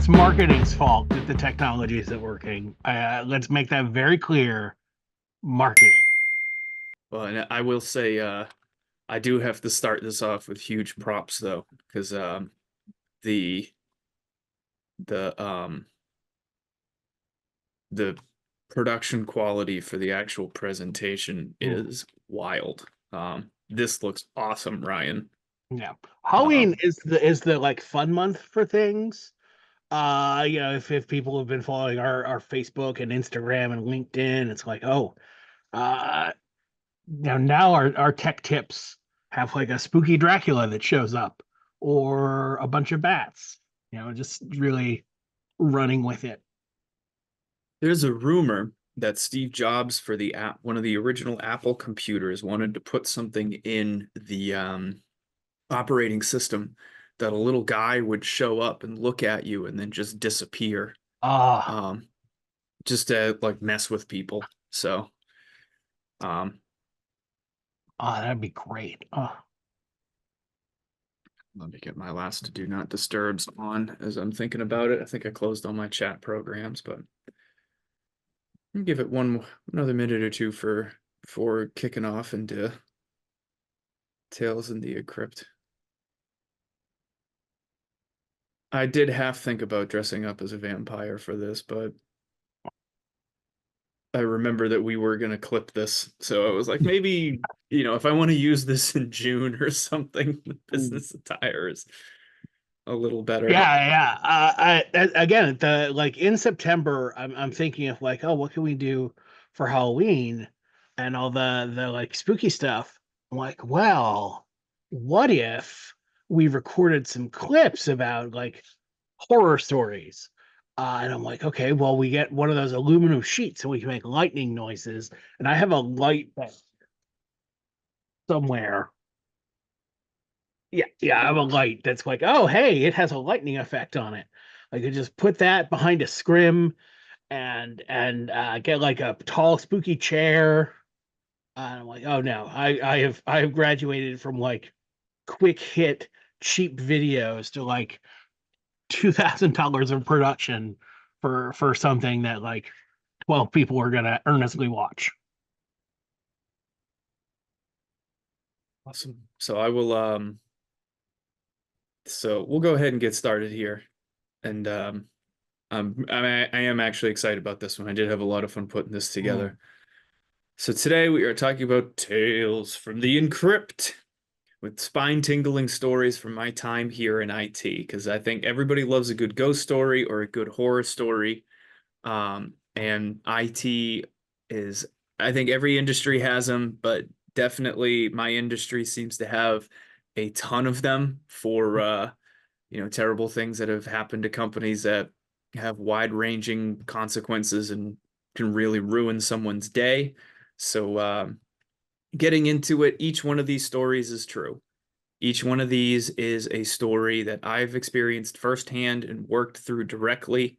it's marketing's fault that the technology isn't working. Let's make that very clear. Marketing. Well, and I will say, I do have to start this off with huge props though, because the the um the production quality for the actual presentation Mm, is wild. This looks awesome, Ryan. yeah. Halloween Um, is the like fun month for things. If people have been following our Facebook and Instagram and LinkedIn, it's like, oh, uh now our tech tips have like a spooky Dracula that shows up or a bunch of bats. Just really running with it. there's a rumor that Steve Jobs for one of the original Apple computers wanted to put something in the operating system that a little guy would show up and look at you and then just disappear. Ah, Um, just to like mess with people. So, um, that'd be great. Oh, let me get my last do not disturbs on as I'm thinking about it. I think I closed all my chat programs, but give it another minute or two for before kicking off into Tales in the Encrypt. I did half think about dressing up as a vampire for this, but I remember that we were going to clip this. So I was like, maybe, if I want to use this in June or something, the business attire is a little better. yeah. Again, the like in September, I'm thinking of like, oh, what can we do for Halloween and all the like spooky stuff. I'm like, well, what if we recorded some clips about like horror stories? And I'm like, okay, well, we get one of those aluminum sheets and we can make lightning noises. And I have a light somewhere. Yeah, I have a light that's like, oh, hey, it has a lightning effect on it. I could just put that behind a scrim and get like a tall, spooky chair. And I'm like, oh no, I have graduated from like quick hit cheap videos to like $2,000 of production for something that like 12 people are gonna earnestly watch. Awesome. So we'll go ahead and get started here. And I am actually excited about this one. I did have a lot of fun putting this Mm. together. So today we are talking about Tales from the Encrypt with spine-tingling stories from my time here in IT, because I think everybody loves a good ghost story or a good horror story. And IT is, I think every industry has them, but definitely my industry seems to have a ton of them for terrible things that have happened to companies that have wide-ranging consequences and can really ruin someone's day. So getting into it, each one of these stories is true. Each one of these is a story that I've experienced firsthand and worked through directly.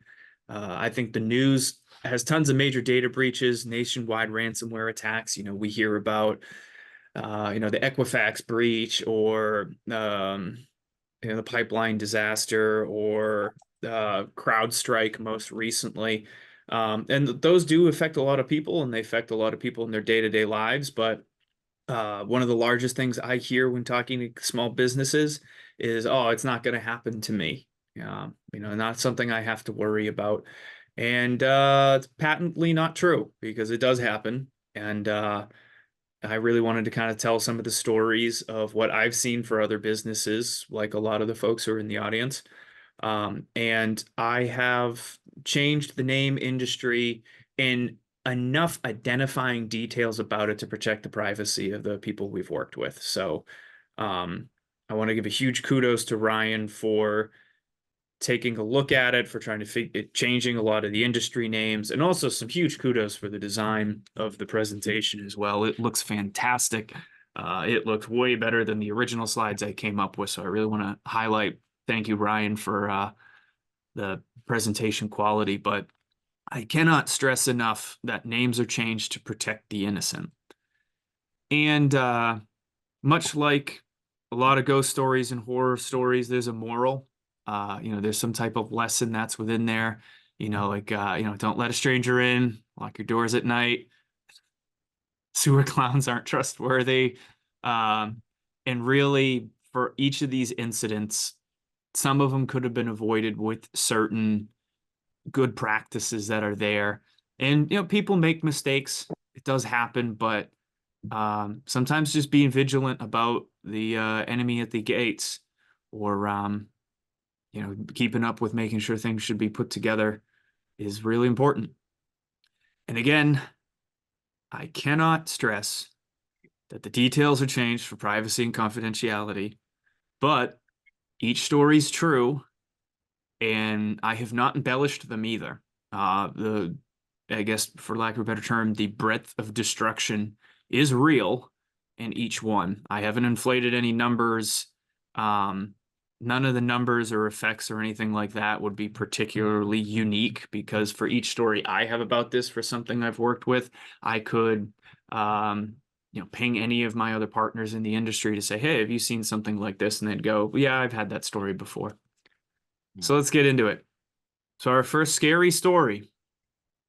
I think the news has tons of major data breaches, nationwide ransomware attacks. We hear about, the Equifax breach or, the pipeline disaster or CrowdStrike most recently. And those do affect a lot of people and they affect a lot of people in their day-to-day lives. But one of the largest things I hear when talking to small businesses is, "Oh, it's not going to happen to me. Not something I have to worry about." And it's patently not true because it does happen. And I really wanted to kind of tell some of the stories of what I've seen for other businesses, like a lot of the folks who are in the audience. And I have changed the name industry in enough identifying details about it to protect the privacy of the people we've worked with. So um, I want to give a huge kudos to Ryan for taking a look at it, for trying to changing a lot of the industry names, and also some huge kudos for the design of the presentation as well. It looks fantastic. It looks way better than the original slides I came up with. So I really want to highlight, thank you, Ryan, for the presentation quality. But I cannot stress enough that names are changed to protect the innocent. And much like a lot of ghost stories and horror stories, there's a moral. There's some type of lesson that's within there. Don't let a stranger in, lock your doors at night. Sewer clowns aren't trustworthy. Um, and really, for each of these incidents, some of them could have been avoided with certain good practices that are there. And people make mistakes. It does happen, but sometimes just being vigilant about the enemy at the gates, or keeping up with making sure things should be put together is really important. And again, I cannot stress that the details are changed for privacy and confidentiality, but each story's true, and I have not embellished them either. I guess, for lack of a better term, the breadth of destruction is real in each one. I haven't inflated any numbers. Um, None of the numbers or effects or anything like that would be particularly unique, because for each story I have about this, for something I've worked with, I could, ping any of my other partners in the industry to say, hey, have you seen something like this? And they'd go, yeah, I've had that story before. So let's get into it. So our first scary story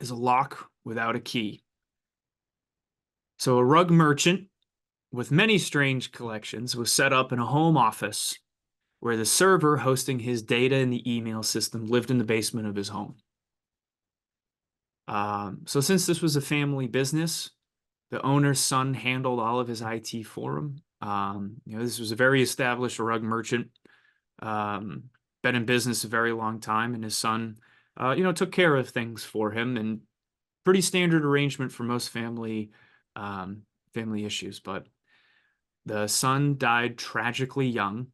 is a lock without a key. So a rug merchant with many strange collections was set up in a home office where the server hosting his data in the email system lived in the basement of his home. So since this was a family business, the owner's son handled all of his IT for him. This was a very established rug merchant, um, been in business a very long time, and his son, took care of things for him, and pretty standard arrangement for most family issues. But the son died tragically young.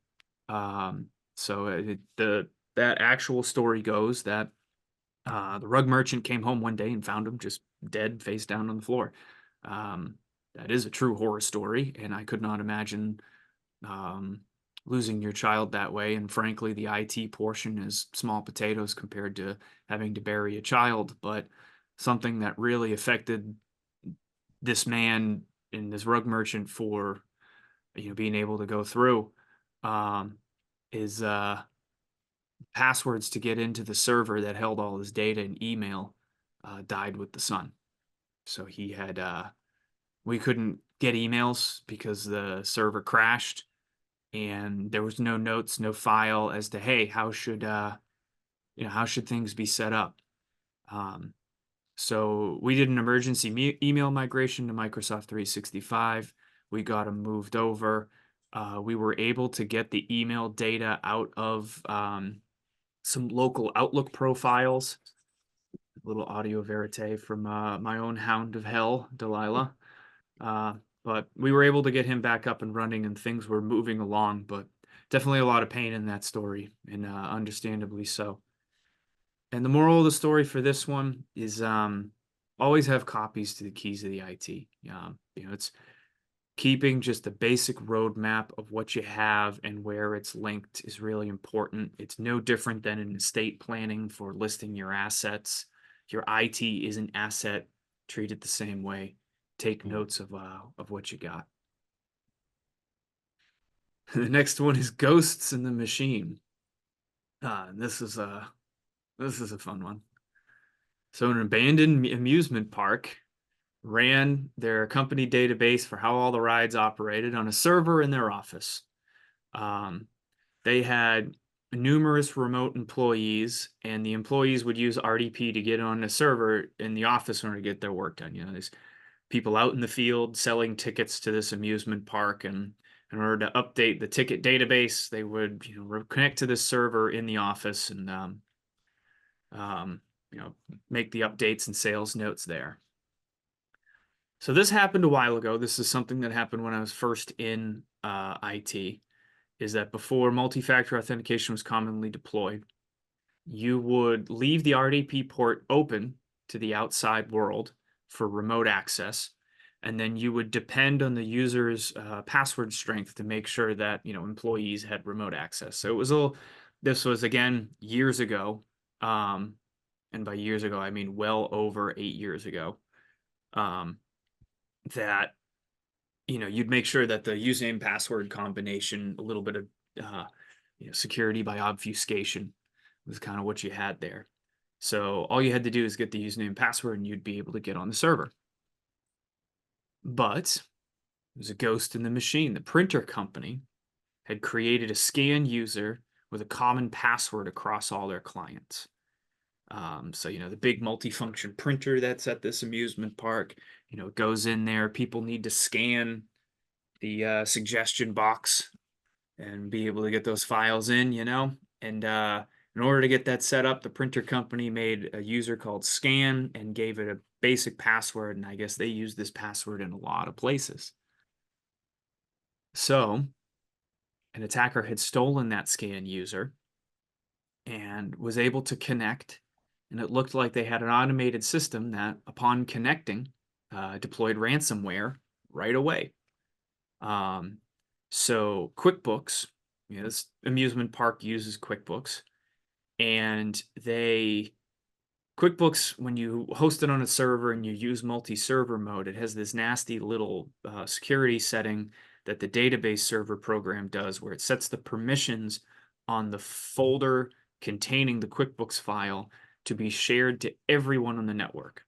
So that actual story goes that the rug merchant came home one day and found him just dead, face down on the floor. Um, that is a true horror story, and I could not imagine um, losing your child that way. And frankly, the IT portion is small potatoes compared to having to bury a child. But something that really affected this man and this rug merchant for being able to go through um, is passwords to get into the server that held all his data and email died with the son. So we couldn't get emails because the server crashed, and there was no notes, no file as to, hey, how should things be set up. Um, so we did an emergency email migration to Microsoft 365. We got them moved over. We were able to get the email data out of some local Outlook profiles. A little audio verite from my own hound of hell, Delilah. But we were able to get him back up and running, and things were moving along. But definitely a lot of pain in that story, and understandably so. And the moral of the story for this one is always have copies to the keys of the IT. It's keeping just a basic roadmap of what you have and where it's linked is really important. It's no different than in estate planning for listing your assets. Your IT is an asset, treat it the same way. Take notes of what you got. The next one is Ghosts in the Machine. This is a fun one. So an abandoned amusement park ran their company database for how all the rides operated on a server in their office. Um, they had numerous remote employees, and the employees would use RDP to get on the server in the office in order to get their work done. There's people out in the field selling tickets to this amusement park, and in order to update the ticket database, they would connect to this server in the office and um, make the updates and sales notes there. So this happened a while ago. This is something that happened when I was first in IT, is that before multi-factor authentication was commonly deployed, you would leave the RDP port open to the outside world for remote access, and then you would depend on the user's password strength to make sure that employees had remote access. So this was again years ago, and by years ago I mean well over 8 years ago. That you'd make sure that the username password combination, a little bit of security by obfuscation was kind of what you had there. So all you had to do is get the username and password and you'd be able to get on the server. But there's a ghost in the machine. The printer company had created a scan user with a common password across all their clients. So, the big multifunction printer that's at this amusement park, it goes in there. People need to scan the suggestion box and be able to get those files in. And in order to get that set up, the printer company made a user called Scan and gave it a basic password. And I guess they use this password in a lot of places. So an attacker had stolen that Scan user and was able to connect. And it looked like they had an automated system that, upon connecting, deployed ransomware right away. So QuickBooks, this amusement park uses QuickBooks, and QuickBooks, when you host it on a server and you use multi-server mode, it has this nasty little security setting that the database server program does, where it sets the permissions on the folder containing the QuickBooks file to be shared to everyone on the network.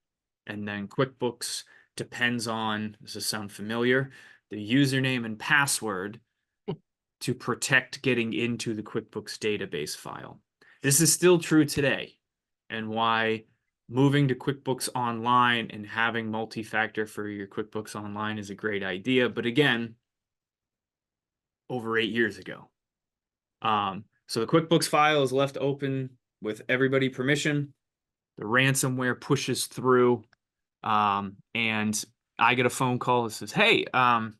And then QuickBooks depends on, does this sound familiar? The username and password to protect getting into the QuickBooks database file. This is still true today, and why moving to QuickBooks Online and having multi-factor for your QuickBooks Online is a great idea. But again, over 8 years ago. So the QuickBooks file is left open with everybody permission. The ransomware pushes through, and I get a phone call that says, "Hey, I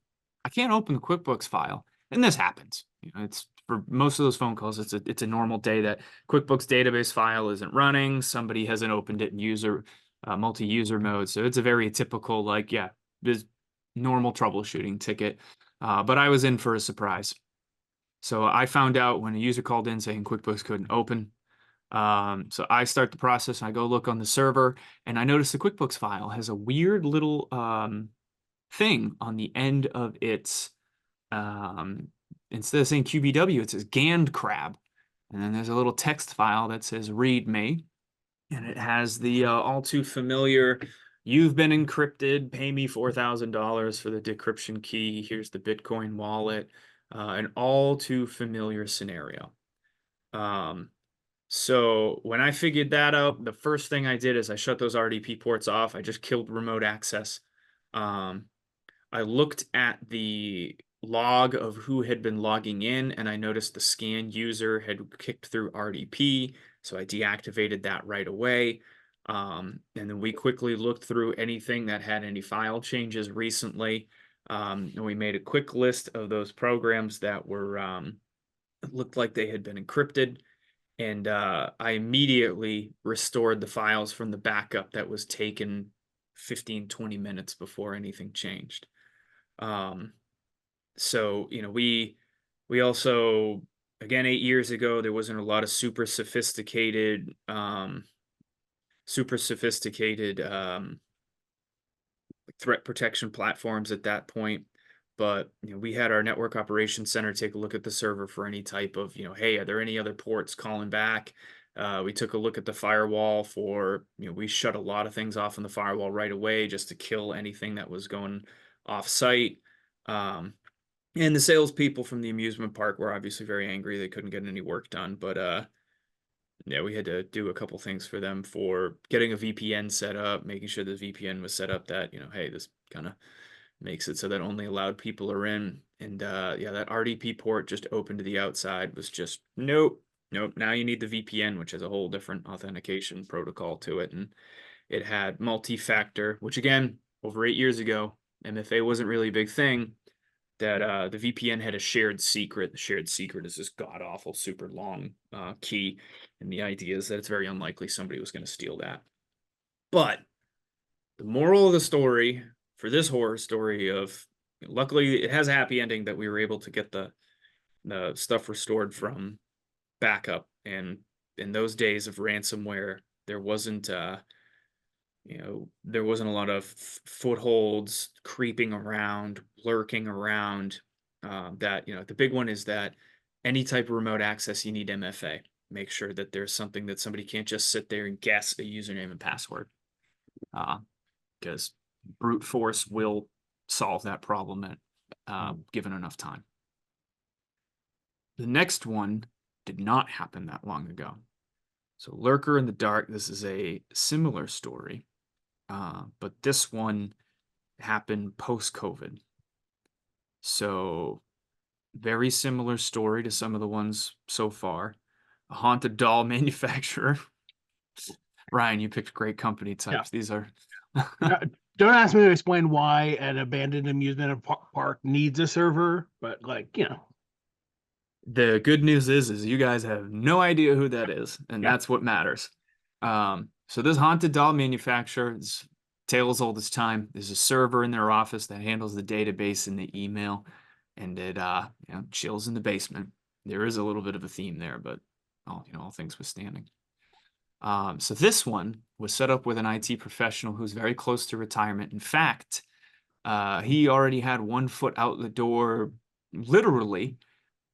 can't open the QuickBooks file." And this happens. It's for most of those phone calls, it's a normal day that QuickBooks database file isn't running. Somebody hasn't opened it in multi-user mode. So it's a very typical, this normal troubleshooting ticket. But I was in for a surprise. So I found out when a user called in saying QuickBooks couldn't open. So I start the process. I go look on the server, and I notice the QuickBooks file has a weird little thing on the end of its, instead of saying QBW, it says Gand crab. And then there's a little text file that says README, and it has the all too familiar, "You've been encrypted, pay me $4,000 for the decryption key, here's the Bitcoin wallet," an all too familiar scenario. So when I figured that out, the first thing I did is I shut those RDP ports off. I just killed remote access. I looked at the log of who had been logging in, and I noticed the scan user had kicked through RDP, so I deactivated that right away. And then we quickly looked through anything that had any file changes recently. And we made a quick list of those programs that were looked like they had been encrypted. And I immediately restored the files from the backup that was taken 15-20 minutes before anything changed. So we also, again, 8 years ago, there wasn't a lot of super sophisticated threat protection platforms at that point. But we had our network operations center take a look at the server for any type of, hey, are there any other ports calling back? We took a look at the firewall for, we shut a lot of things off on the firewall right away just to kill anything that was going off site. And the salespeople from the amusement park were obviously very angry. They couldn't get any work done, but yeah, we had to do a couple things for them for getting a VPN set up, making sure the VPN was set up that, hey, this kind of makes it so that only allowed people are in. And yeah, that RDP port just open to the outside was just nope. Now you need the VPN, which has a whole different authentication protocol to it. And it had multi-factor, which again, over 8 years ago, MFA wasn't really a big thing. That the VPN had a shared secret. The shared secret is this god-awful, super long key. And the idea is that it's very unlikely somebody was going to steal that. But the moral of the story for this horror story of, luckily it has a happy ending that we were able to get the stuff restored from backup. And in those days of ransomware, there wasn't there wasn't a lot of footholds creeping around, lurking around. That the big one is that any type of remote access, you need MFA. Make sure that there's something that somebody can't just sit there and guess a username and password, because brute force will solve that problem at given enough time. The next one did not happen that long ago. So Lurker in the Dark, this is a similar story, but this one happened post-COVID. So very similar story to some of the ones so far. A haunted doll manufacturer. Ryan, you picked great company Yeah. types. These are Don't ask me to explain why an abandoned amusement park needs a server, but like, the good news is you guys have no idea who that is, and yeah. that's what matters. So this haunted doll manufacturer, it's tale as old as time. There's a server in their office that handles the database and the email, and it chills in the basement. There is a little bit of a theme there, but all things withstanding. So this one was set up with an IT professional who's very close to retirement. In fact, he already had one foot out the door, literally,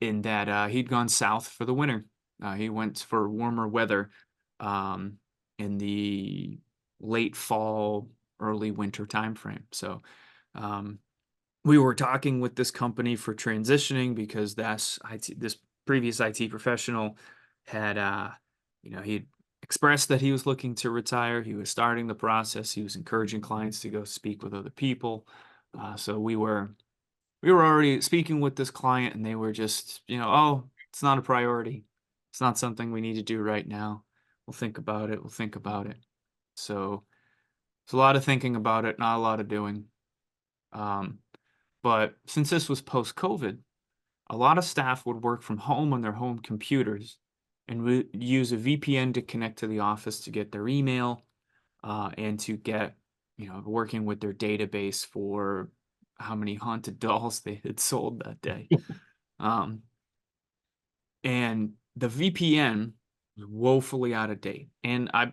in that he'd gone south for the winter. He went for warmer weather in the late fall, early winter timeframe. So we were talking with this company for transitioning because this previous IT professional had, he'd expressed that he was looking to retire. He was starting the process. He was encouraging clients to go speak with other people. So we were already speaking with this client, and they were just, oh, it's not a priority. It's not something we need to do right now. We'll think about it. We'll think about it. So it's a lot of thinking about it, not a lot of doing. But since this was post-COVID, a lot of staff would work from home on their home computers and would use a VPN to connect to the office to get their email and to get, working with their database for how many haunted dolls they had sold that day. And the VPN was woefully out of date. And I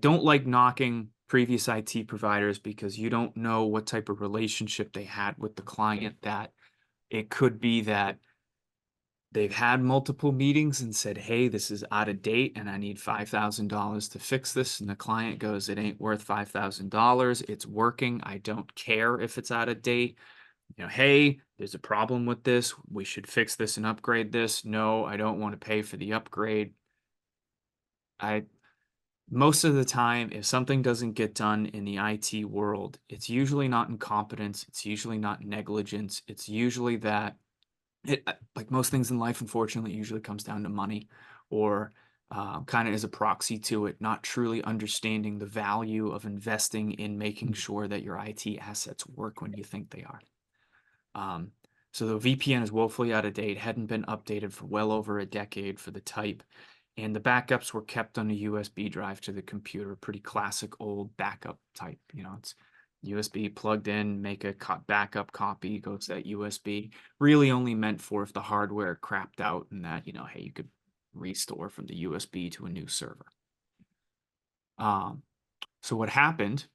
don't like knocking previous IT providers because you don't know what type of relationship they had with the client, that it could be that they've had multiple meetings and said, hey, this is out of date and I need $5,000 to fix this. And the client goes, it ain't worth $5,000. It's working. I don't care if it's out of date. Hey, there's a problem with this. We should fix this and upgrade this. No, I don't want to pay for the upgrade. Most of the time, if something doesn't get done in the IT world, it's usually not incompetence. It's usually not negligence. It's usually that like most things in life, unfortunately, it usually comes down to money, or kind of as a proxy to it, not truly understanding the value of investing in making sure that your IT assets work when you think they are. So the VPN is woefully out of date, hadn't been updated for well over a decade for the type, and the backups were kept on a USB drive to the computer, pretty classic old backup type. It's USB plugged in, make a backup copy, goes to that USB, really only meant for if the hardware crapped out and that, hey, you could restore from the USB to a new server. So what happened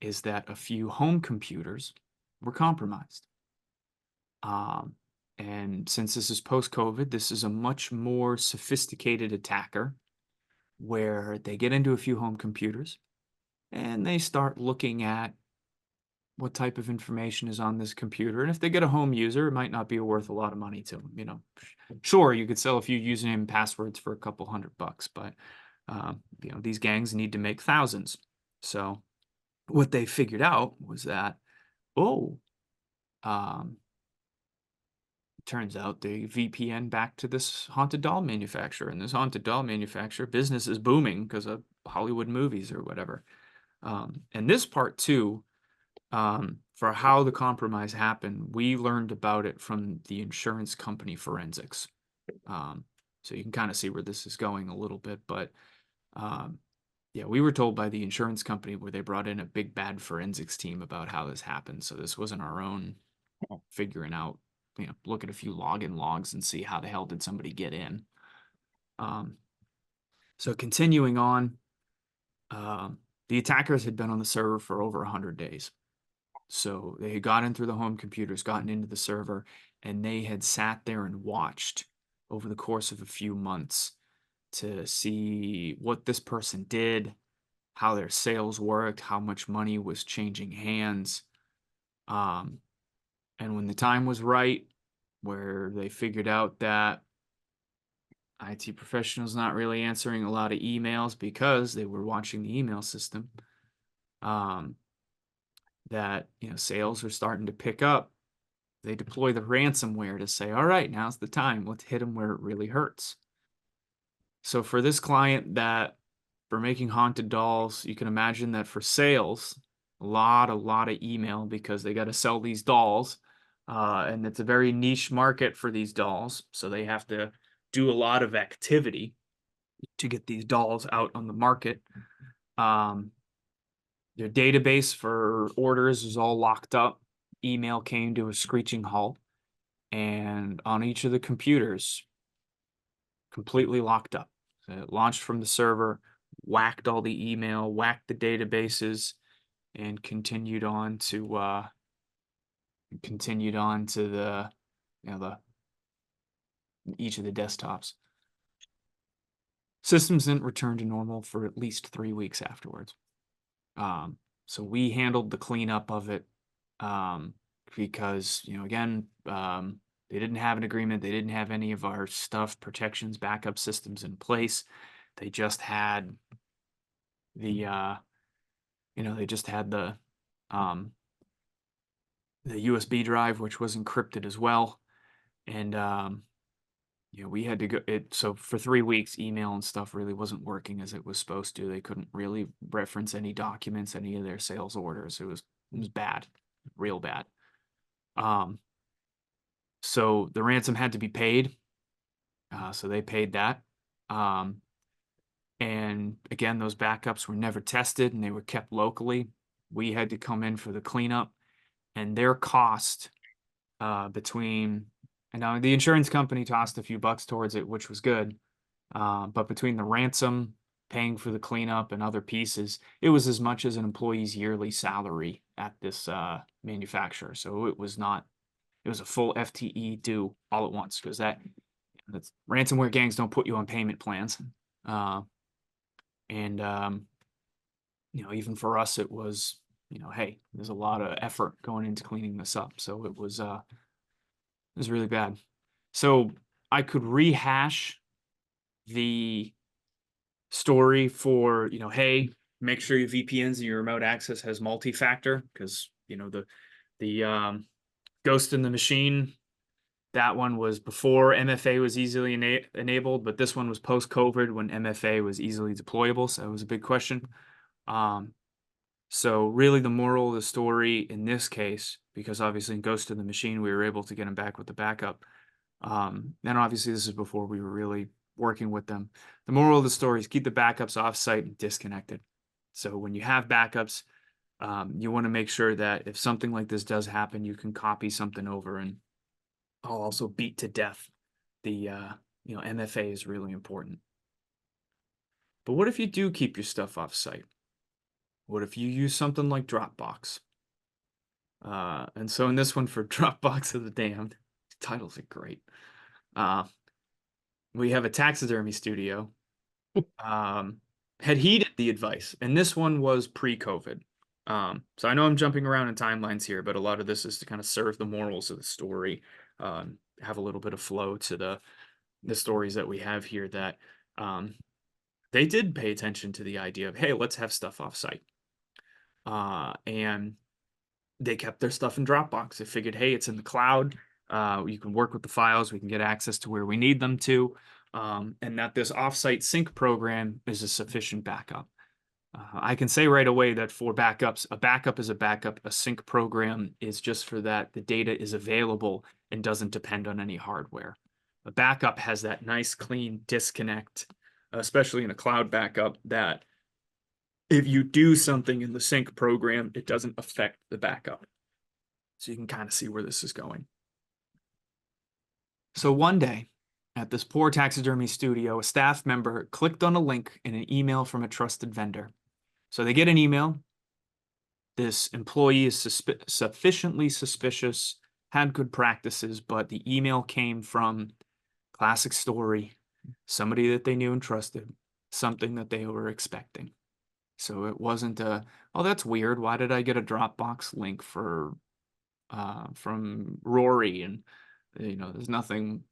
is that a few home computers were compromised. And since this is post-COVID, this is a much more sophisticated attacker where they get into a few home computers and they start looking at what type of information is on this computer. And if they get a home user, it might not be worth a lot of money to them. Sure, you could sell a few username and passwords for a couple $100, but these gangs need to make thousands. So what they figured out was that, turns out they VPN back to this haunted doll manufacturer, and this haunted doll manufacturer business is booming because of Hollywood movies or whatever. And this part too, for how the compromise happened, we learned about it from the insurance company forensics. So you can kind of see where this is going a little bit, but yeah, we were told by the insurance company where they brought in a big bad forensics team about how this happened. So this wasn't our own figuring out, look at a few login logs and see how the hell did somebody get in. So continuing on, the attackers had been on the server for over 100 days. So they had gotten through the home computers, gotten into the server, and they had sat there and watched over the course of a few months to see what this person did, how their sales worked, how much money was changing hands. Um, and when the time was right, where they figured out that IT professionals not really answering a lot of emails because they were watching the email system, um, that sales are starting to pick up, they deploy the ransomware to say, all right, now's the time. Let's hit them where it really hurts. So for this client that for making haunted dolls, you can imagine that for sales, a lot of email because they got to sell these dolls. And it's a very niche market for these dolls. So they have to do a lot of activity to get these dolls out on the market. Um, their database for orders is all locked up. Email came to a screeching halt. And on each of the computers, completely locked up. So it launched from the server, whacked all the email, whacked the databases, and continued on to the the each of the desktops. Systems didn't return to normal for at least 3 weeks afterwards. So we handled the cleanup of it because again, they didn't have an agreement. They didn't have any of our stuff, protections, backup systems in place. They just had the they just had the USB drive, which was encrypted as well. And we had to go so for 3 weeks, email and stuff really wasn't working as it was supposed to. They couldn't really reference any documents, any of their sales orders. It was bad, real bad. So the ransom had to be paid. So they paid that. And again, those backups were never tested and they were kept locally. We had to come in for the cleanup, and their cost between, and now the insurance company tossed a few bucks towards it, which was good. But between the ransom, paying for the cleanup, and other pieces, it was as much as an employee's yearly salary at this manufacturer. So it was a full FTE due all at once because that's ransomware gangs don't put you on payment plans. And even for us, it was, hey, there's a lot of effort going into cleaning this up. So it was really bad. So I could rehash the story for, hey, make sure your VPNs and your remote access has multi-factor because, the Ghost in the Machine, that one was before MFA was easily enabled, but this one was post-COVID when MFA was easily deployable. So it was a big question. So really the moral of the story in this case, because obviously in Ghost in the Machine, we were able to get them back with the backup. And obviously this is before we were really working with them. The moral of the story is keep the backups off-site and disconnected. So when you have backups, you want to make sure that if something like this does happen, you can copy something over. And I'll also beat to death the MFA is really important. But what if you do keep your stuff off-site? What if you use something like Dropbox? And so in this one for Dropbox of the Damned, titles are great. We have a taxidermy studio. Had heeded the advice, and this one was pre-COVID. So I know I'm jumping around in timelines here, but a lot of this is to kind of serve the morals of the story, have a little bit of flow to the stories that we have here that they did pay attention to the idea of, hey, let's have stuff off-site. And they kept their stuff in Dropbox. They figured, hey, it's in the cloud. You can work with the files. We can get access to where we need them to. And that this offsite sync program is a sufficient backup. I can say right away that for backups, a backup is a backup. A sync program is just for that the data is available and doesn't depend on any hardware. A backup has that nice, clean disconnect, especially in a cloud backup, that if you do something in the sync program, it doesn't affect the backup. So you can kind of see where this is going. So one day, at this poor taxidermy studio, a staff member clicked on a link in an email from a trusted vendor. So they get an email. This employee is sufficiently suspicious, had good practices, but the email came from Classic story. Somebody that they knew and trusted, something that they were expecting. So it wasn't a, oh, that's weird. Why did I get a Dropbox link for from Rory? And there's nothing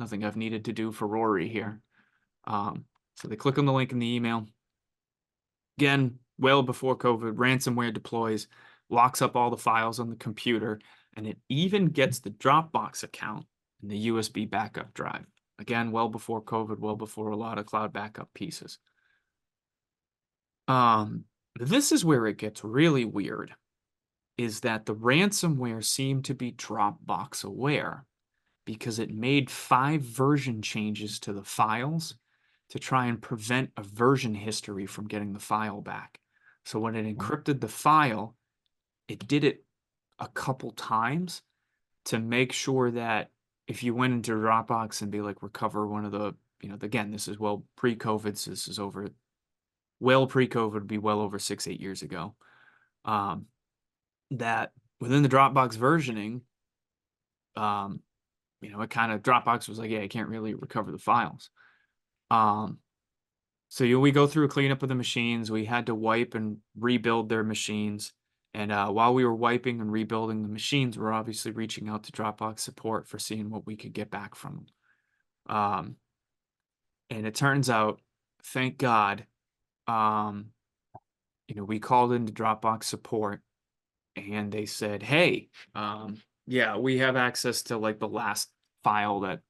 I've needed to do for Rory here. So they click on the link in the email. Again, well before COVID, ransomware deploys, locks up all the files on the computer, and it even gets the Dropbox account and the USB backup drive. Again, well before COVID, well before a lot of cloud backup pieces. This is where it gets really weird, is that the ransomware seemed to be Dropbox aware because it made 5 version changes to the files to try and prevent a version history from getting the file back. So when it encrypted the file, it did it a couple times to make sure that if you went into Dropbox and be like, recover one of the, again, this is well pre-COVID, so this is over, well pre-COVID would be well over 6-8 years ago, that within the Dropbox versioning, it kind of, Dropbox was like, yeah, I can't really recover the files. So we go through a cleanup of the machines. We had to wipe and rebuild their machines. And while we were wiping and rebuilding the machines, we're obviously reaching out to Dropbox support for seeing what we could get back from them. And it turns out, thank God, we called into Dropbox support and they said, hey, yeah, we have access to like the last file that,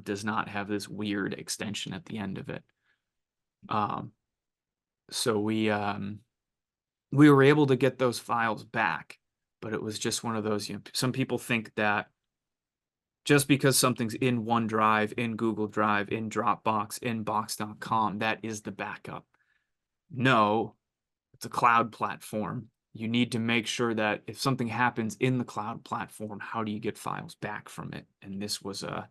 does not have this weird extension at the end of it. So we were able to get those files back, but it was just one of those, some people think that just because something's in OneDrive, in Google Drive, in Dropbox, in Box.com, that is the backup. No, it's a cloud platform. You need to make sure that if something happens in the cloud platform, how do you get files back from it? And this was a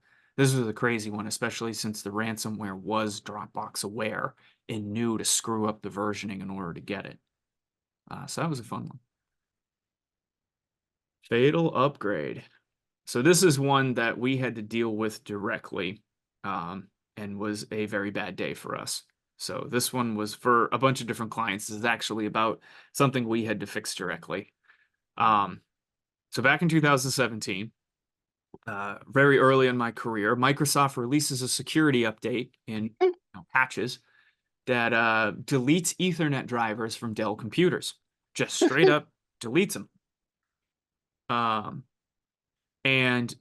crazy one, especially since the ransomware was Dropbox aware and knew to screw up the versioning in order to get it. So that was a fun one. Fatal upgrade. So this is one that we had to deal with directly, and was a very bad day for us. So this one was for a bunch of different clients. This is actually about something we had to fix directly. So back in 2017, very early in my career, Microsoft releases a security update in patches that deletes Ethernet drivers from Dell computers. Just straight up deletes them. And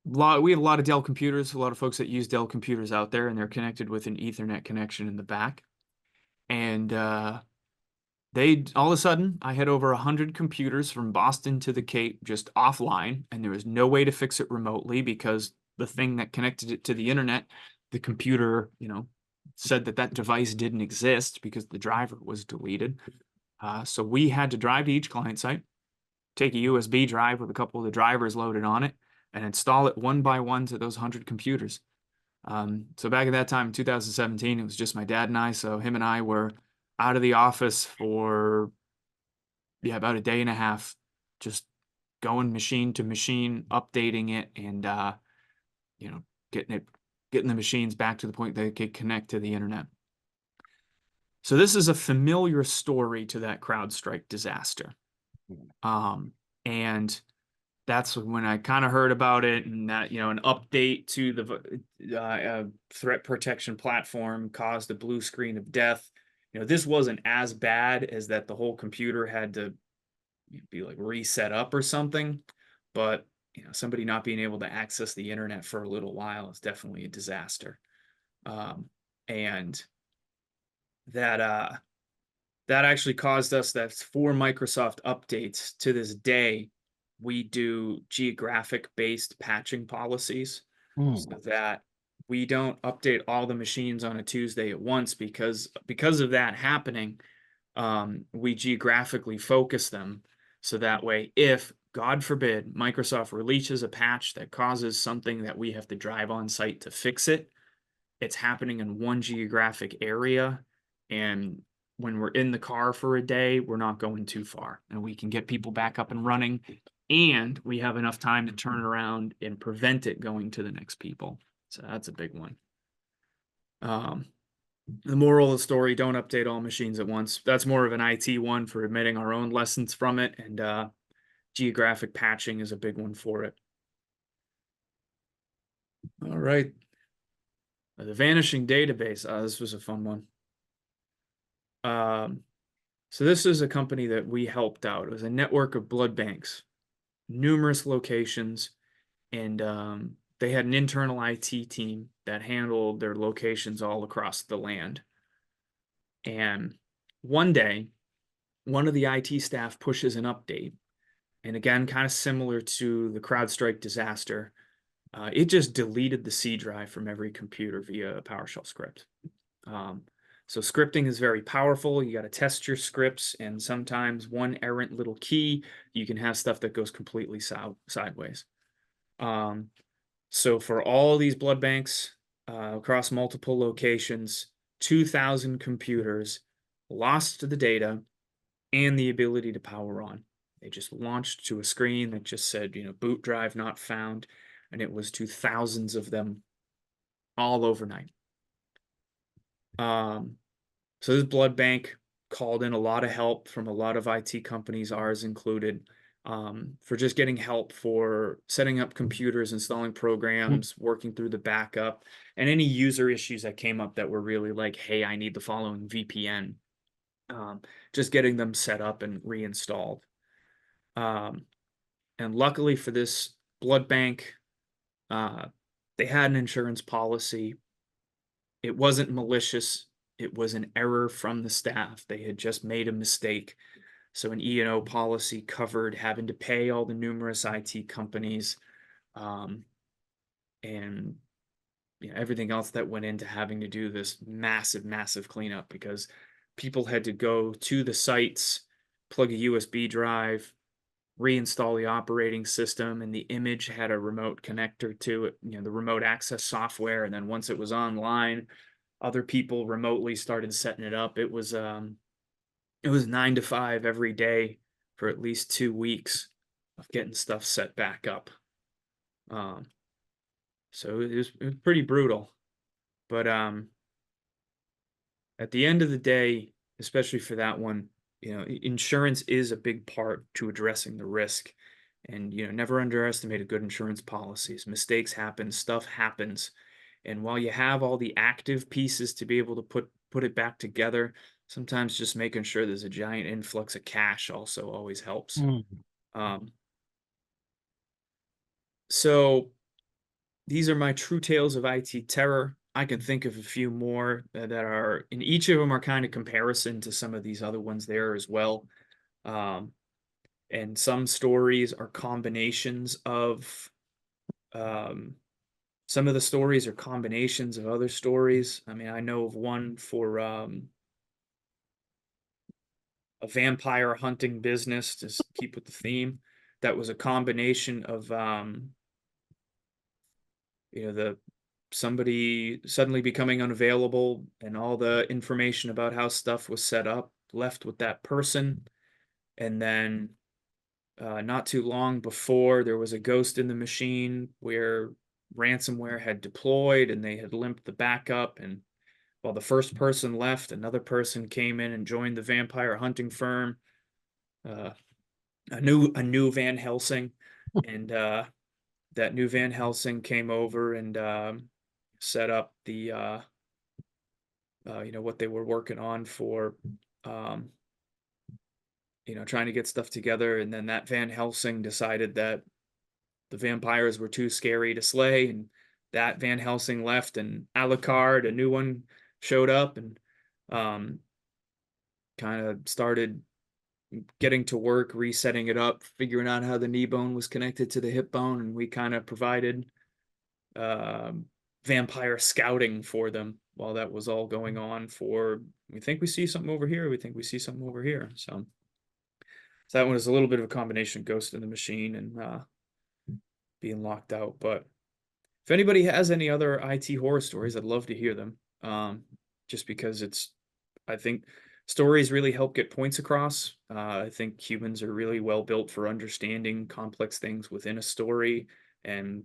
we have a lot of Dell computers, a lot of folks that use Dell computers out there, and they're connected with an Ethernet connection in the back. And all of a sudden, I had over 100 computers from Boston to the Cape just offline, and there was no way to fix it remotely because the thing that connected it to the internet, the computer, said that device didn't exist because the driver was deleted. So we had to drive to each client site, take a USB drive with a couple of the drivers loaded on it, and install it one by one to those 100 computers. So back at that time, in 2017, it was just my dad and I. So him and I were out of the office for, about a day and a half, just going machine to machine, updating it, and, getting the machines back to the point that they could connect to the internet. So this is a familiar story to that CrowdStrike disaster. And that's when I kind of heard about it, and that, an update to the threat protection platform caused a blue screen of death. This wasn't as bad as that the whole computer had to be like reset up or something, but somebody not being able to access the internet for a little while is definitely a disaster. And that actually caused us, that's for Microsoft updates to this day, we do geographic-based patching policies so that we don't update all the machines on a Tuesday at once because of that happening. We geographically focus them so that way, if God forbid Microsoft releases a patch that causes something that we have to drive on site to fix it, it's happening in one geographic area, and when we're in the car for a day, we're not going too far, and we can get people back up and running, and we have enough time to turn around and prevent it going to the next people. So that's a big one. The moral of the story, don't update all machines at once. That's more of an IT one for admitting our own lessons from it, and geographic patching is a big one for it. All right. The vanishing database. This was a fun one. So this is a company that we helped out. It was a network of blood banks, numerous locations, and they had an internal IT team that handled their locations all across the land. And one day, one of the IT staff pushes an update. And again, kind of similar to the CrowdStrike disaster, it just deleted the C drive from every computer via a PowerShell script. So scripting is very powerful. You got to test your scripts, and sometimes one errant little key, you can have stuff that goes completely sideways. So for all these blood banks across multiple locations, 2,000 computers lost the data and the ability to power on. They just launched to a screen that just said, boot drive not found, and it was to thousands of them all overnight. So this blood bank called in a lot of help from a lot of IT companies, ours included, for just getting help for setting up computers, installing programs, working through the backup, and any user issues that came up that were really like, hey, I need the following VPN. Just getting them set up and reinstalled. And luckily for this blood bank, they had an insurance policy. It wasn't malicious. It was an error from the staff. They had just made a mistake. So an E&O policy covered having to pay all the numerous IT companies, and everything else that went into having to do this massive, massive cleanup, because people had to go to the sites, plug a USB drive, reinstall the operating system, and the image had a remote connector to it, the remote access software. And then once it was online, other people remotely started setting it up. It was 9 to 5 every day for at least 2 weeks of getting stuff set back up. So it was pretty brutal. But at the end of the day, especially for that one, insurance is a big part to addressing the risk. And never underestimate a good insurance policies. Mistakes happen, stuff happens. And while you have all the active pieces to be able to put it back together, sometimes just making sure there's a giant influx of cash also always helps. So these are my true tales of IT terror. I can think of a few more that are, and each of them are kind of comparison to some of these other ones there as well. And some stories are combinations of some of the stories are combinations of other stories. I mean, I know of one for a vampire hunting business, to keep with the theme, that was a combination of somebody suddenly becoming unavailable, and all the information about how stuff was set up left with that person. And then not too long before, there was a ghost in the machine where ransomware had deployed and they had limped the backup. And while the first person left, another person came in and joined the vampire hunting firm, a new Van Helsing. And that new Van Helsing came over and set up the what they were working on for trying to get stuff together. And then that Van Helsing decided that the vampires were too scary to slay, and that Van Helsing left, and Alucard, a new one, showed up and kind of started getting to work, resetting it up, figuring out how the knee bone was connected to the hip bone, and we kind of provided vampire scouting for them while that was all going on. We think we see something over here, we think we see something over here. So that one is a little bit of a combination of Ghost in the Machine and being locked out. But if anybody has any other IT horror stories, I'd love to hear them. Just because I think stories really help get points across. I think humans are really well built for understanding complex things within a story and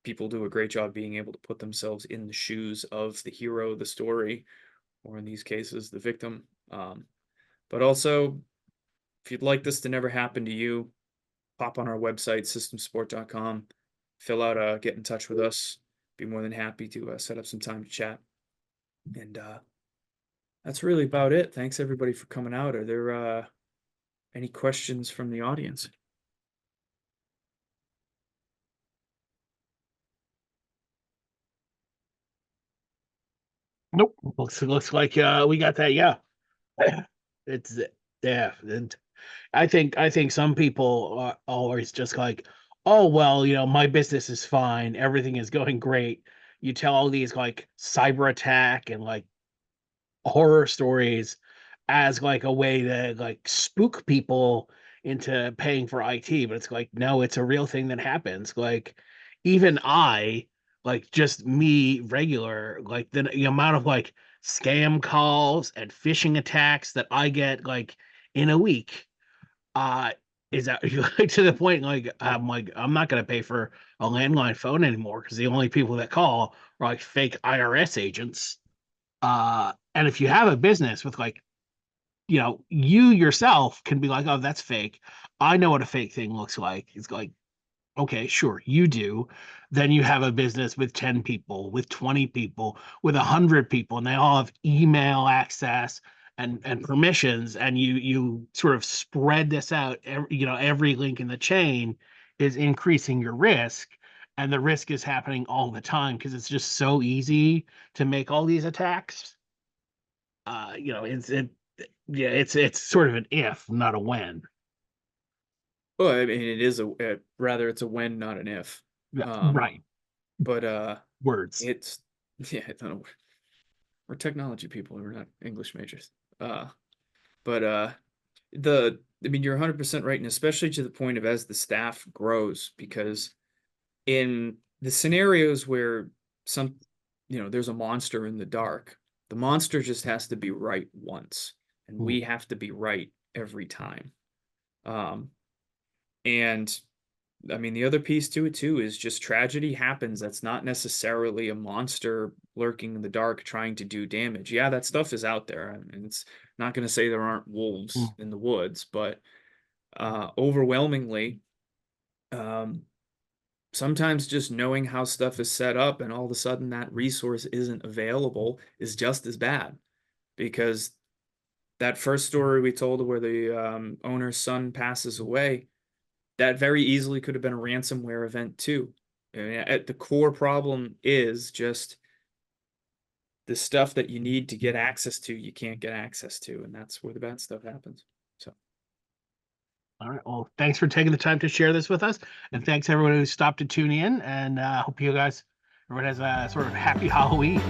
people do a great job being able to put themselves in the shoes of the hero of the story, or in these cases, the victim. But also, if you'd like this to never happen to you, pop on our website, systemsport.com, fill out a get in touch with us. Be more than happy to set up some time to chat. And that's really about it. Thanks everybody for coming out. Are there any questions from the audience? Nope. Looks like we got that. Yeah. It's yeah. And I think some people are always just like, oh well, my business is fine, everything is going great. You tell all these like cyber attack and like horror stories as like a way to like spook people into paying for IT, but it's like no, it's a real thing that happens. Like even like just me regular, like the amount of like scam calls and phishing attacks that I get like in a week uh is that like to the point like I'm not gonna pay for a landline phone anymore because the only people that call are like fake IRS agents. And if you have a business with like, you yourself can be like, oh, that's fake. I know what a fake thing looks like. It's like, okay, sure, you do. Then you have a business with 10 people, with 20 people, with 100 people, and they all have email access and permissions, and you sort of spread this out. Every link in the chain is increasing your risk, and the risk is happening all the time because it's just so easy to make all these attacks. Yeah, it's sort of an if, not a when. Well, I mean, it is rather it's a when, not an if. Yeah, Um, right. but Words. it's yeah, I don't know. We're technology people. We're not English majors. Uh, but I mean, you're 100% right, and especially to the point of as the staff grows, because in the scenarios where some, there's a monster in the dark, the monster just has to be right once, and Mm, we have to be right every time. Um, and I mean, the other piece to it too is just tragedy happens. That's not necessarily a monster lurking in the dark trying to do damage. Yeah, that stuff is out there, and it's not going to say there aren't wolves mm. in the woods, but overwhelmingly, um, sometimes just knowing how stuff is set up and all of a sudden that resource isn't available is just as bad, because that first story we told where the owner's son passes away, that very easily could have been a ransomware event too. I mean, at the core problem is just the stuff that you need to get access to, you can't get access to, and that's where the bad stuff happens. So, All right. Well, thanks for taking the time to share this with us, and thanks everyone who stopped to tune in. And hope you guys, everyone has a sort of happy Halloween.